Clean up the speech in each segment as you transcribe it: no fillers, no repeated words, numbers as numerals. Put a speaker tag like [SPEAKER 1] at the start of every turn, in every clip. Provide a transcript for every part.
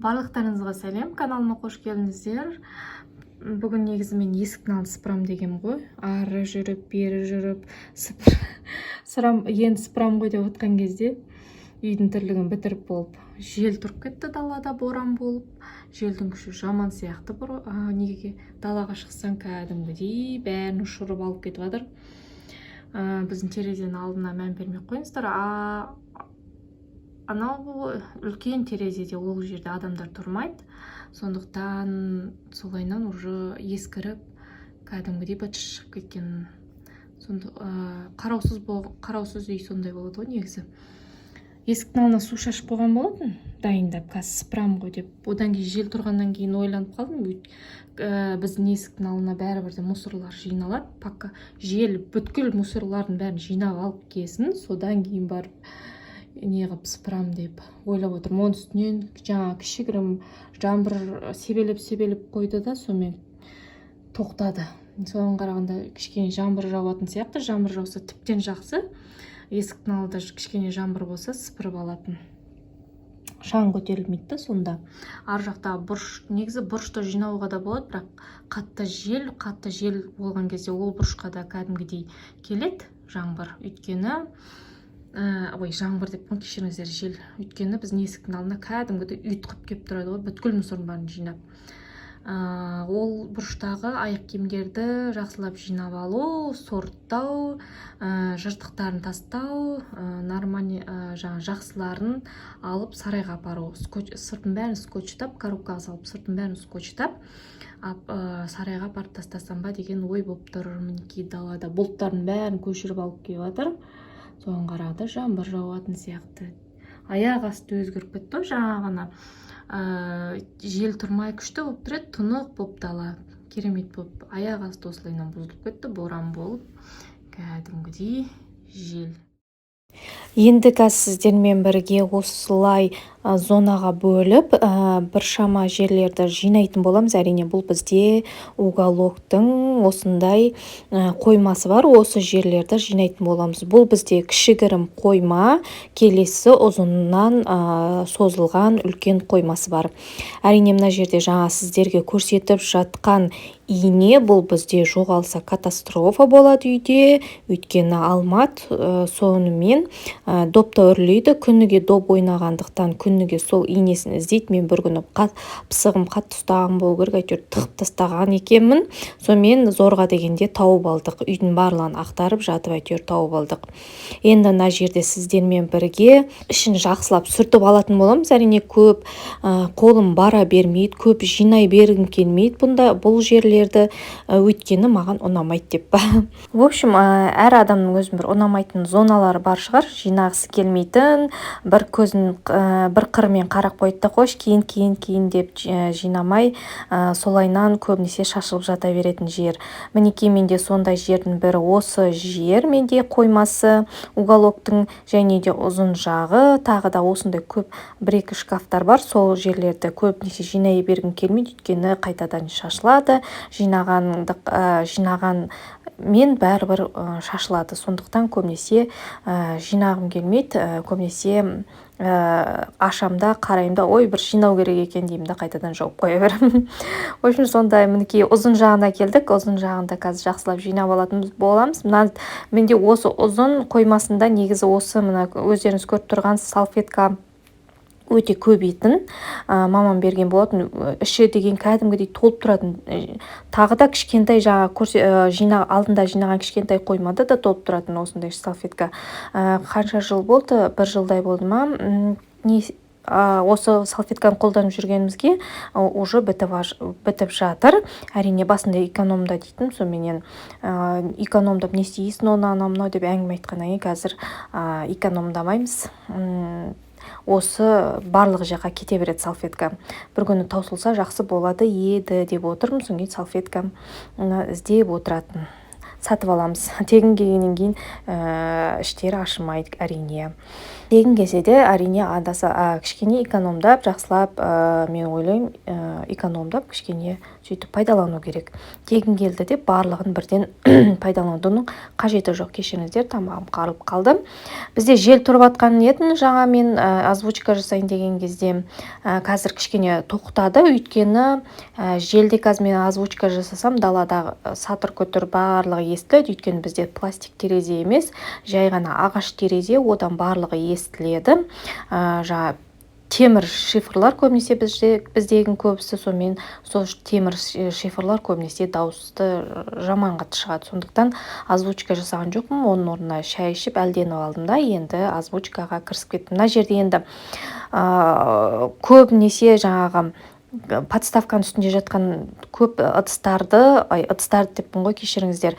[SPEAKER 1] Барлықтарыңызға сәлем, каналыма қош келдіңіздер. Бүгін негізі мен есіктің алдын сыпырам деген ғой. Ары жүріп, бері жүріп, енді сыпырам ғой деп отқан кезде үйдің тірлігін бітіріп болып. Жел тұрып кетті далада, боран болып. Желдің күші жаман сияқты неге далаға шықсаң кәдімгідей бәрін ұшырып алып кетіп жатыр. Біздің терезенің алдына мән бермей қойыңыздар. Анау үлкен терезеде ол жерде адамдар тұрмайды. Сондықтан солайынан уже ескіріп, кәдімгідей быт шығып кеткен. Қараусыз үй сондай болады ғой негізі. Есіктің алдына су шашып қойған болатын, дайындап, қазір сыпырам ғой деп. Одан кейін жел тұрғаннан кейін ойланып қалдым. Біздің есіктің алдына бәрібірде мусорлар жиналады. Пока жел бүткіл мусорлардың бәрін жинап алып келсін, содан кейін барып неғып сыпырам деп ойлап отырмын. Оның үстінен жаңа кішігірім жаңбыр себелеп қойды да, сонымен тоқтады. Соған қарағанда кішкене жаңбыр жауатын сияқты. Жаңбыр жауса тіптен жақсы. Есіктің алдында кішкене жаңбыр болса сыпырып алатын. Шаң көтерілмейді, сонда ар жақта негізі бұрышта жинауға да болады, бірақ қатты жел болған кезде ол бұрышқа да кәдімгідей келеді жаңбыр. Өйткені жаңбыр деп кешіріңіздер, жел. Өйткені біздің есіктің алдына кәдімгідей ұйтқып келіп тұрады ғой, бүткіл мусордың бәрін жинап. Ол бұрыштағы аяқ киімдерді жақсылап жинап алу, сорттау, жыртықтарын тастау, жақсыларын алып сарайға апару. Сыртын бәрін скотчтап, коробкаға салып, сыртын бәрін скотчтап, сарайға апарып тастасам ба деген ой болып тұр. Мінекей далада бұлттардың бәрін көшіріп алып келіп жатыр. Соған қарағанда жаңбыр жауатын сияқты. Аяқ асты өзгеріп кетті, жаңа ғана жел тұрмай күшті болып тұрады, тұнық болып дала, керемет болып. Аяқ асты осылайынан бұзылып кетті, боран болып, кәдімгідей жел. Енді сіздермен бірге осылай зонаға бөліп, біршама жерлерді жинайтын боламыз. Әрине, бұл бізде уголоктың осындай қоймасы бар. Осы жерлерді жинайтын боламыз. Бұл бізде кішігірім қойма, келесі ұзыннан созылған үлкен қоймасы бар. Әрине, мына жерде жаңа сіздерге көрсетіп жатқан ине, бұл бізде жоғалса катастрофа болады үйде. Өйткені алмат сонымен допта үрлейді. Күніге доп ойнағандықтан күніге сол инесін іздейді. Мен бір күні пысығым қатты ұстаған болу керек, әйтеуір тығып тастаған екенмін. Сонымен зорға дегенде тауып алдық. Үйдің барлығын ақтарып жатып әйтеуір тауып алдық. Енді мына жерде сіздермен бірге ішін жақсылап сүртіп алатын боламыз. Әрине, көп қолым бара бермейді, көп жинай бергім келмейді бұл жерлерді, өйткені маған ұнамайды деп. В общем, әр адамның өзін бір ұнамайтын зоналары бар шығар, жинағысы келмейтін, бір қырымен қарап қойды да қош, кейін деп жинамай, солайынан көбінесе шашылып жата беретін жер. Мінекей, менде сондай жердің бірі осы жер, менде қоймасы уголоктың, және де ұзын жағы, тағы да осындай көп бір-екі шкафтар бар. Сол жерлерді көбінесе жинай бергім келмейді, өйткені қайтадан шашылады. Жинаған мен бәрібір шашылады. Сондықтан көбінесе жинағым келмейді. Көбінесе ашамда, қараймда, ой, бір жинау керек екен деймін да қайтадан жауып қоя беремін. В общем, сондай мінекей ұзын жағына келдік. Ұзын жағында қазір жақсылап жинап алатын боламыз. Менде осы ұзын қоймасында негізі осы мына өздеріңіз көріп тұрған салфетка өте көбейтін, мамам берген болатын. Іші деген кәдімгідей толып тұратын. Тағы да кішкентай алдында жинаған кішкентай қоймада да толып тұратын осындай салфетка. Қанша жыл болды? Бір жылдай болды ма? Осы салфетканы қолданып жүргенімізге уже бітіп жатыр. Әрине, басында экономда дейтін, сонымен экономдап не істейсің оны анау деп әңгіме айтқаннан кейін қазір экономдамаймыз. Осы барлық жаққа кете береді салфетка. Бір күні таусылса жақсы болады еді деп отырмын. Соң кейін салфетка іздеп отыратын. Сатып аламыз. Тегін келгеннен кейін іштері ашылмайды, әрине. деген кезде де әрине кішкене экономдап жақсылап, мен ойлаймын, экономдап кішкене сөйтіп пайдалану керек. Тегін келді деп барлығын бірден пайдаланудың қажеті жоқ. Кешіріңіздер, тамағым қарылып қалды. Бізде жел тұрып атқан етін жаңа мен озвучка жасайын деген кезде қазір кішкене тоқтады. Өйткені желде қазір мен озвучка жасасам далада сатыр көтір барлығы естіледі. Өйткені бізде пластик терезе емес, жай ғана ағаш терезе, одан барлығы естіледі. Жаңа темір шифрлар көбінесе біздегі көбісі, сонымен сол темір шифрлар көбінесе дауысты жаман қатты шығады. Сондықтан озвучка жасаған жоқпын, оның орнына шай ішіп әлденіп алдым да, енді озвучкаға кірісіп кеттім. Мына жерде енді көбінесе жаңағы подставканың үстінде жатқан көп ыдыстарды деппін ғой, кешіріңіздер,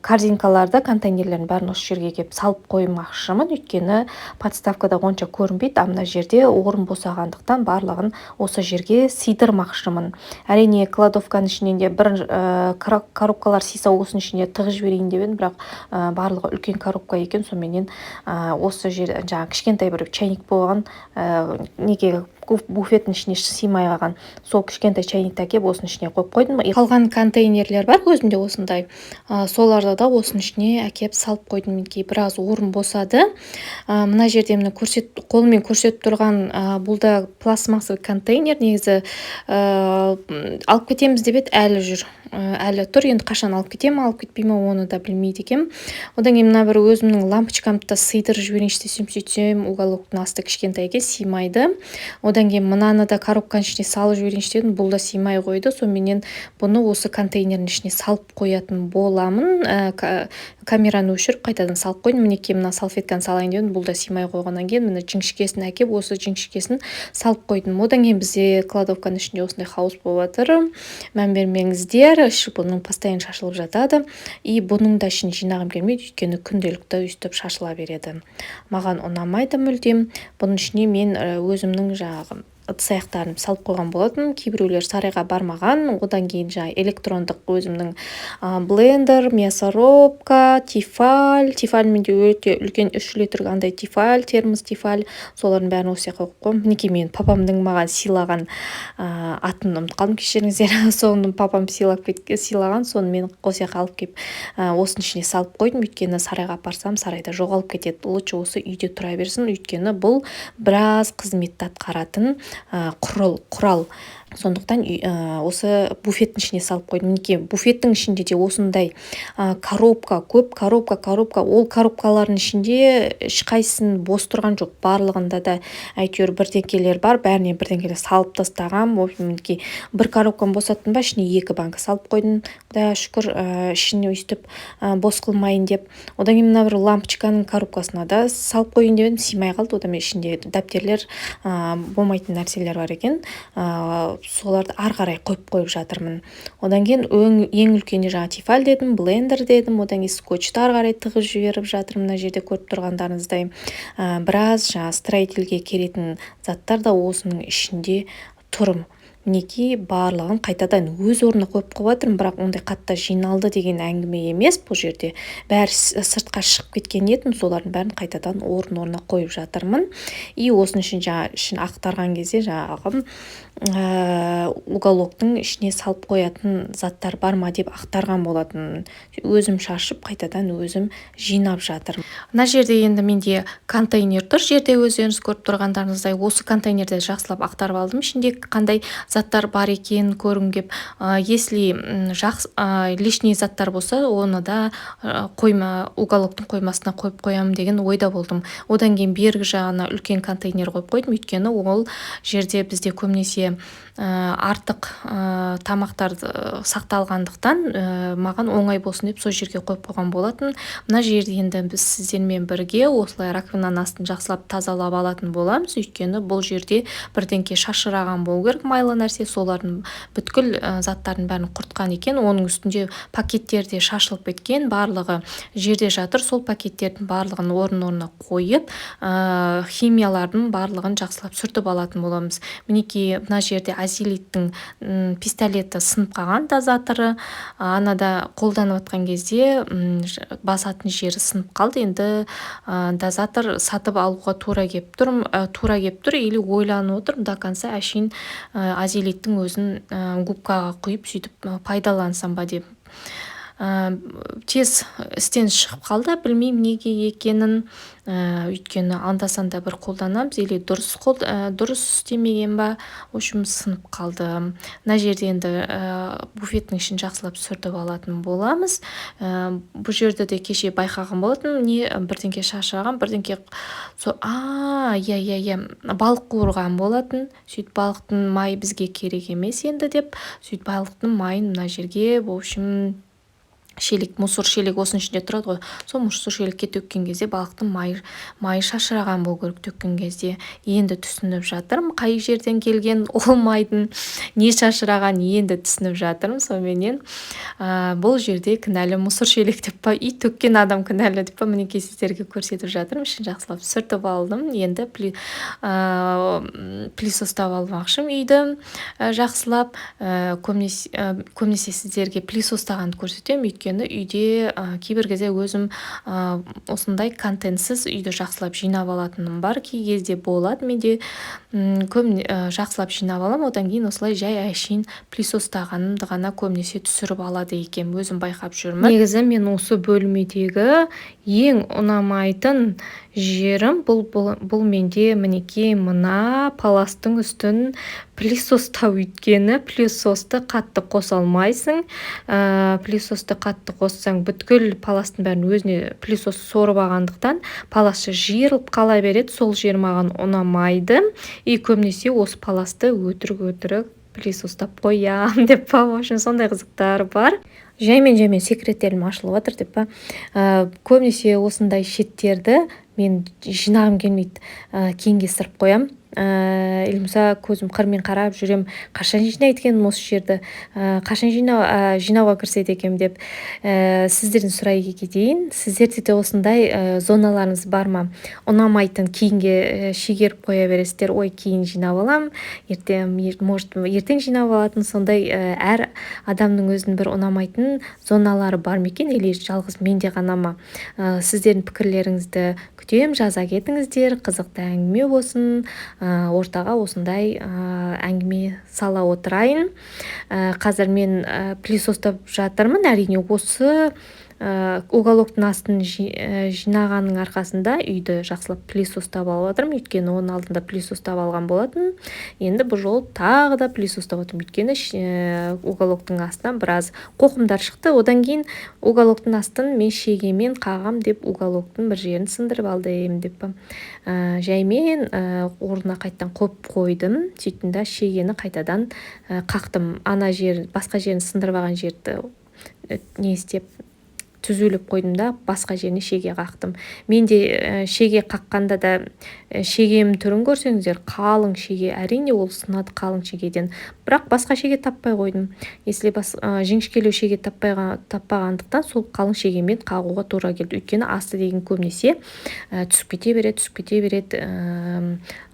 [SPEAKER 1] корзинкаларды, контейнерлердің бәрін осы жерге келіп салып қоймақшымын. Өйткені подставкада онша көрінбейді, мына жерде орын босағандықтан барлығын осы жерге сыйдырмақшымын. Әрине кладовканың ішінен де бір коробкалар сыйса осының ішіне тығып жіберейін деп едім, бірақ барлығы үлкен коробка екен, соныменен осы жер жаңа кішкентай бір чайник болған, неге буфеттің ішіне сыймай қалған сол кішкентай чайникті әкеп осының ішіне қойып қойдым. Қалған контейнерлер бар өзімде осындай, соларды да осының ішіне әкеп салып қойдым. Мінекей біраз орын босады. Мына жерде міне қолмен көрсетіп тұрған бұл да пластмассовый контейнер. Негізі алып кетеміз деп еді, әлі жүр, әлі тұр. Енді қашан алып кетемін, алып кетпеймін, оны да білмейді екенмін. Одан кейін мына бір өзімнің лампочкамды да сыйдырып жіберейінші десем, сөйтсем уголоктың асты кішкентайға сыймайды. Одан кейін мынаны да коробканың ішіне салып жіберейінші дедім, бұл да сыймай қойды. Соныменен бұны осы контейнердің ішіне салып қоятын боламын. Камераны өшіріп қайтадан салып қойдым. Мінекей мына салфетканы салайын дедім, бұл да сыймай қойғаннан кейін міне жіңішкесін әкеп осы жіңішкесін салып қойдым. Одан кейін бізде кладовканың ішінде осындай хаос болып жатыр. Мән бермеңіздер, бұның постоянно шашылып жатады. И бұның да ішін жинағым келмейді, өйткені күнделікті өйстіп шашыла береді. Маған ұнамайды мүлдем. Бұның ішіне мен өзімнің жаңағы ыдыс-аяқтарын салып қойған болатын. Кейбіреулер сарайға бармаған. Одан кейін жаңа электрондық өзімнің блендер, мясорубка, тефаль менде өте үлкен 3 литр андай тефаль, термос тефаль, солардың бәрін осы жаққа қойып қойдым. Мінекей мен папамның маған сыйлаған атын ұмытып қалдым, кешіріңіздер. Соны папам сыйлаған, соны мен осы жаққа алып келіп осының ішіне салып қойдым. Өйткені сарайға апарсам, сарайда жоғалып кетеді. Лучше осы үйде тұра берсін, өйткені бұл біраз қызметті атқаратын құрал. Сондықтан осы буфеттің ішіне салып қойдым. Мінекей буфеттің ішінде де осындай коробка, көп коробка. Ол коробкалардың ішінде ешқайсысын бос тұрған жоқ. Барлығында да әйтеуір бірдеңкелер бар. Бәріне бірдеңкелер салып тастағам. Мінекей бір коробканы босаттым ба, ішіне 2 банка салып қойдым. Құдайға шүкір, ішіне өйстіп бос қылмайын деп. Одан кейін мына бір лампочканың коробкасына да салып қойын деп едім, сыймай қалды. Одан ішінде дәптерлер, болмайтын нәрселер бар екен. Соларды ары қарай қойып жатырмын. Одан кейін ең үлкені жаңа тефаль дедім, блендер дедім, одан кейін скотчты ары қарай тығып жіберіп жатырмын. Мына жерде көріп тұрғандарыңыздай біраз жаңа строительге келетін заттар да осының ішінде тұрым. Мінекей барлығын қайтадан өз орнына қойып жатырмын, бірақ ондай қатты жиналды деген әңгіме емес. Бұл жерде бәрі сыртқа шығып кеткен етін, солардың бәрін қайтадан орнына қойып жатырмын. И осының ішін ақтарған кезде жаңағы уголоктың ішіне салып қоятын заттар бар ма деп ақтарған болатын. Өзім шашып, қайтадан өзім жинап жатырмын. Мына жерде енді менде контейнер тұр. Жерде өздеріңіз көріп тұрғандарыңыздай осы контейнерді жақсылап ақтарып алдым. Ішінде қандай заттар бар екен көргім кеп. Если лишний заттар болса, оны да уголоктың қоймасына қойып қоямын деген ойда болдым. Одан кейін бергі жағына үлкен контейнер қойып қойдым. Өйткені ол жерде бізде көбінесе артық тамақтар сақталғандықтан маған оңай болсын деп сол жерге қойып қойған болатын. Мына жерде енді біз сіздермен бірге осылай раковинаның астын жақсылап тазалап алатын боламыз. Өйткені бұл жерде бірдеңке шашыраған болу керек, майлы нәрсе, солардың бүткіл заттардың бәрін құртқан екен. Оның үстінде пакеттерде шашылып кеткен, барлығы жерде жатыр. Сол пакеттердің барлығын орнына қойып, химиялардың барлығын жақсылап сүртіп алатын боламыз. Мінекей мына жерде азилиттің пистолеті сынып қалған дозаторы. Анада қолданып жатқан кезде басатын жері сынып қалды. Енді дозатор сатып алуға тура кеп тұр, или ойланып отырмын до конца әшейін азилиттің өзін губкаға құйып сөйтіп пайдалансам ба деп. Тез істен шығып қалды, білмеймін неге екенін. Өйткені анда-санда бір қолданамыз, или дұрыс істемеген ба, в общем сынып қалды. Мына жерде енді буфеттің ішін жақсылап сүртіп алатын боламыз. Бұл жерде де кеше байқаған болатын, бірдеңке шашыраған, бірдеңке балық қуырған болатын. Сөйтіп балықтың майы бізге керек емес енді деп, сөйтіп балықтың майын мына жерге, в общем, мусор шелек осының ішінде тұрады ғой, сол мусор шелекке төккен кезде балықтың майы шашыраған болу керек төккен кезде. Енді түсініп жатырмын қай жерден келген ол майдың не шашыраған, енді түсініп жатырмын. Соменен бұл жерде кінәлі мусор шелек деп па, үй төккен адам кінәлі деп па, мінекей сіздерге көрсетіп жатырмын. Ішін жақсылап сүртіп алдым. Енді пылесостап алмақшым үйді жақсылап. Көбінесе сіздерге пылесостағанды көрсетемін, өйткені үйде кейбір кезде өзім осындай контентсіз үйді жақсылап жинап алатыным бар. Кей кезде болады, менде жақсылап жинап алам, одан кейін осылай жай әшейін пылесостағанымды ғана көбінесе түсіріп алады екен, өзім байқап жүрмін. Негізі мен осы бөлмедегі ең ұнамайтын жерім бұл менде мінекей мына паластың үстін пылесостау, өйткені пылесосты қатты қоса алмайсың. Пылесосты қатты қоссаң бүткіл паластың бәрін өзіне пылесос сорып алғандықтан паласы жиырылып қала береді. Сол жер маған ұнамайды. И көбінесе осы паласты өтірік пылесостап қоям деп па, үшін сондай қызықтар бар. Жаймен секреттерім ашылып жатыр деп па. Көбінесе осындай шеттерді мен жинағым келмейді, кейінге сырып қоям. Илімса көзім қырмен қарап жүрем, қашан жинайды екен осы жерді, қашан жинауға кіріседі екен деп. Сіздерден сұрай кетейін, сіздерде де осындай зоналарыңыз бар ма? Ұнамайтын кейінге шегеріп қоя бересіздер, ой кейін жинап алам, ертең жинап алатын. Сондай әр адамның өзінің бір ұнамайтын зоналары бар ма екен, или жалғыз менде ғана ма? Сіздердің пікірлеріңізді күтем, жаза кетіңіздер, қызықты әңгіме болсын. Ортаға осындай әңгіме сала отырайын. Қазір мен пылесостап жатырмын. Әрине осы уголоктың астын жинағанның арқасында үйді жақсылап пылесостап алып жатырмын, өйткені оның алдында пылесостап алған болатын. Енді бұл жолы тағы да пылесостап отырмын, өйткені уголоктың астынан біраз қоқымдар шықты. Одан кейін уголоктың астын мен шегемен қағам деп уголоктың бір жерін сындырып алдым деп. Жаймен орнына қайттан қойдым. Сөйттім да шегені қайтадан қақтым. Ана жер, басқа жерін сындырып алған жерді не істеп түзулеп қойдым да басқа жеріне шеге қақтым. Менде шеге қаққанда да шегемнің түрін көрсеңіздер, қалың шеге, әрине ол сынады қалың шегеден, бірақ басқа шеге таппай қойдым. Если жіңішкелеу шеге таппағандықтан сол қалың шегемен қағуға тура келді. Өйткені асты деген көбінесе түсіп кете береді.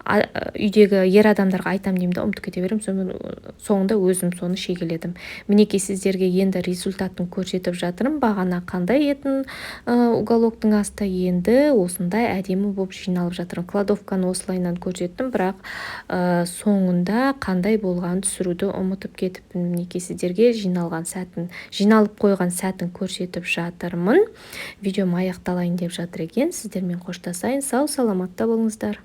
[SPEAKER 1] Үйдегі ер адамдарға айтам деймін де ұмытып кете берем, соңында өзім соны шегеледім. Мінекей сіздерге енді результатын көрсетіп жатырмын. Бағана қандай етін уголоктың асты, енді осындай әдемі болып жиналып жатырмын. Кладовканы осылайынан көрсеттім, бірақ соңында қандай болғанын түсіруді ұмытып кетіппін. Мінекей сіздерге жиналып қойған сәтін көрсетіп жатырмын. Видеом аяқталайын деп жатыр екен. Сіздермен қоштасайын. Сау саламатта болыңыздар.